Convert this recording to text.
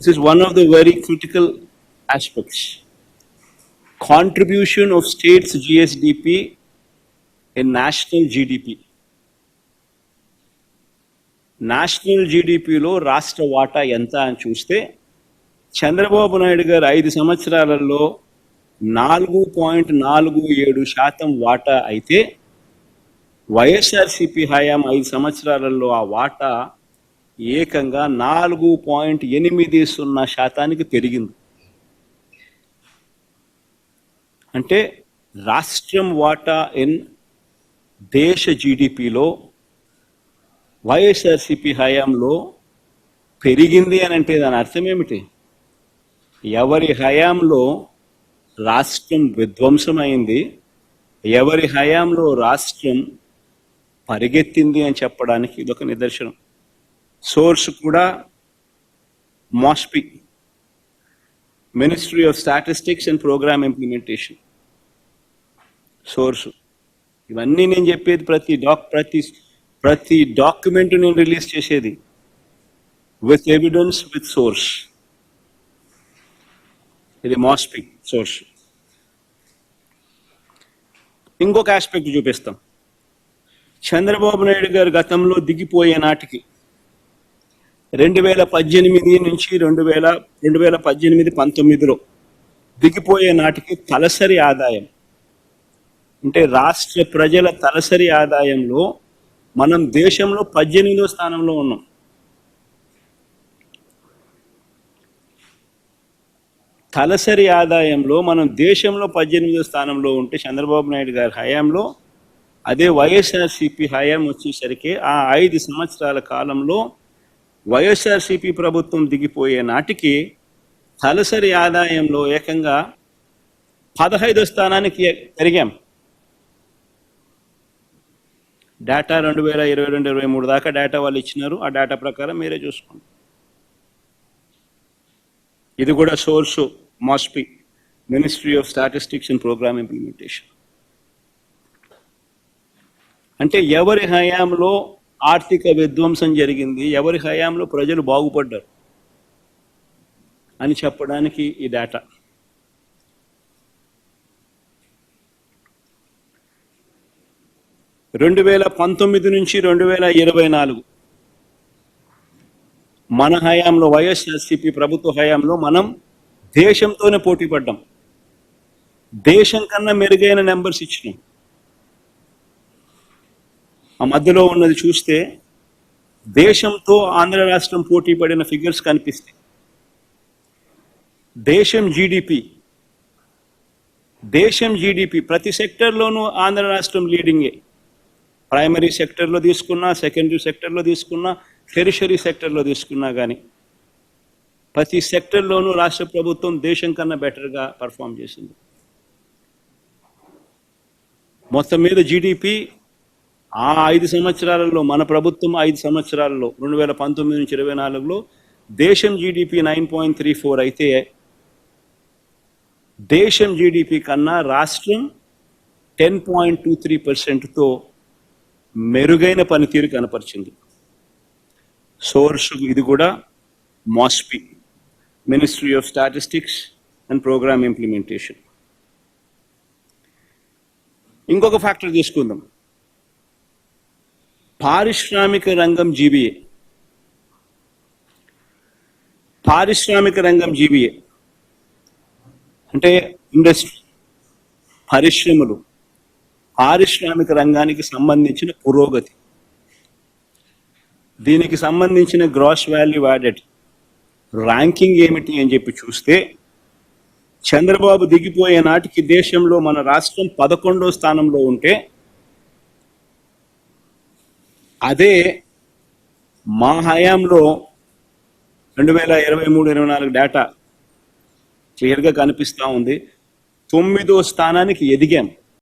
this is one of the very critical aspects. Contribution of states GSDP in national GDP. National జీడిపిలో రాష్ట్ర వాటా ఎంత అని చూస్తే చంద్రబాబు నాయుడు గారు 5 సంవత్సరాలలో 4.47% వాటా అయితే వైఎస్ఆర్సీపీ హయాం 5 సంవత్సరాలలో ఆ వాటా ఏకంగా 4.80% పెరిగింది. అంటే రాష్ట్రం వాటా ఇన్ దేశ జీడిపిలో వైఎస్ఆర్సీపీ హయాంలో పెరిగింది అని అంటే దాని అర్థం ఏమిటి? ఎవరి హయాంలో రాష్ట్రం విధ్వంసమైంది, ఎవరి హయాంలో రాష్ట్రం పరిగెత్తింది అని చెప్పడానికి ఇదొక నిదర్శనం. సోర్స్ కూడా MOSPI, ministry of statistics and programme implementation. Source ఇవన్నీ నేను చెప్పేది ప్రతి డాక్యుమెంట్ నేను రిలీజ్ చేసేది విత్ ఎవిడెన్స్, విత్ సోర్స్. ఇది మాస్పి సోర్స్. ఇంకొక ఆస్పెక్ట్ చూపిస్తాం. చంద్రబాబు నాయుడు గారు గతంలో దిగిపోయే నాటికి 2018 నుంచి 2018-19లో దిగిపోయే నాటికి తలసరి ఆదాయం అంటే రాష్ట్ర ప్రజల తలసరి ఆదాయంలో మనం దేశంలో 18వ స్థానంలో ఉన్నాం. తలసరి ఆదాయంలో మనం దేశంలో 18వ స్థానంలో ఉంటే చంద్రబాబు నాయుడు గారి హయాంలో, అదే వైఎస్ఆర్సీపీ హయాం వచ్చేసరికి ఆ 5 సంవత్సరాల కాలంలో వైఎస్ఆర్సీపీ ప్రభుత్వం దిగిపోయే నాటికి తలసరి ఆదాయంలో ఏకంగా 15వ స్థానానికి పెరిగాం. డేటా 2022-23 దాకా డేటా వాళ్ళు ఇచ్చినారు. ఆ డేటా ప్రకారం మీరే చూసుకోండి. ఇది కూడా source MOSPI, ministry of statistics and programme implementation. అంటే ఎవరి హయాంలో ఆర్థిక విధ్వంసం జరిగింది, ఎవరి హయాంలో ప్రజలు బాగుపడ్డారు అని చెప్పడానికి ఈ డేటా. రెండు 2019 నుంచి 2024 మన హయాంలో, వైఎస్ఆర్సీపీ ప్రభుత్వ హయాంలో మనం దేశంతోనే పోటీ పడ్డాం. దేశం కన్నా మెరుగైన నెంబర్స్ ఇచ్చినాం. ఆ మధ్యలో ఉన్నది చూస్తే దేశంతో ఆంధ్ర రాష్ట్రం పోటీ పడిన ఫిగర్స్ కనిపిస్తాయి. దేశం జీడిపి ప్రతి సెక్టర్లోనూ ఆంధ్ర రాష్ట్రం లీడింగే. ప్రైమరీ సెక్టర్లో తీసుకున్నా, సెకండరీ సెక్టర్లో తీసుకున్నా, టెరిషరీ సెక్టర్లో తీసుకున్నా కానీ ప్రతి సెక్టర్లోనూ రాష్ట్ర ప్రభుత్వం దేశం కన్నా బెటర్గా పర్ఫామ్ చేసింది. మొత్తం మీద జీడిపి ఆ 5 సంవత్సరాలలో, మన ప్రభుత్వం 5 సంవత్సరాలలో 2019 నుంచి 2024లో దేశం జీడిపి 9.34 అయితే దేశం జీడిపి కన్నా రాష్ట్రం 10.23%తో మెరుగైన పనితీరు కనపరిచింది. సోర్స్ ఇది కూడా MOSPI, ministry of statistics and programme implementation. ఇంకొక ఫ్యాక్టర్ తీసుకుందాం. పారిశ్రామిక రంగం జీబీఏ. పారిశ్రామిక రంగం జీబీఏ అంటే ఇండస్ట్రీ, పరిశ్రమలు, పారిశ్రామిక రంగానికి సంబంధించిన పురోగతి, దీనికి సంబంధించిన గ్రాస్ వాల్యూ యాడెడ్ ర్యాంకింగ్ ఏమిటి అని చెప్పి చూస్తే చంద్రబాబు దిగిపోయే నాటికి దేశంలో మన రాష్ట్రం 11వ స్థానంలో ఉంటే, అదే మా హయాంలో 2023-24 డేటా క్లియర్గా కనిపిస్తూ ఉంది, 9వ స్థానానికి ఎదిగాం.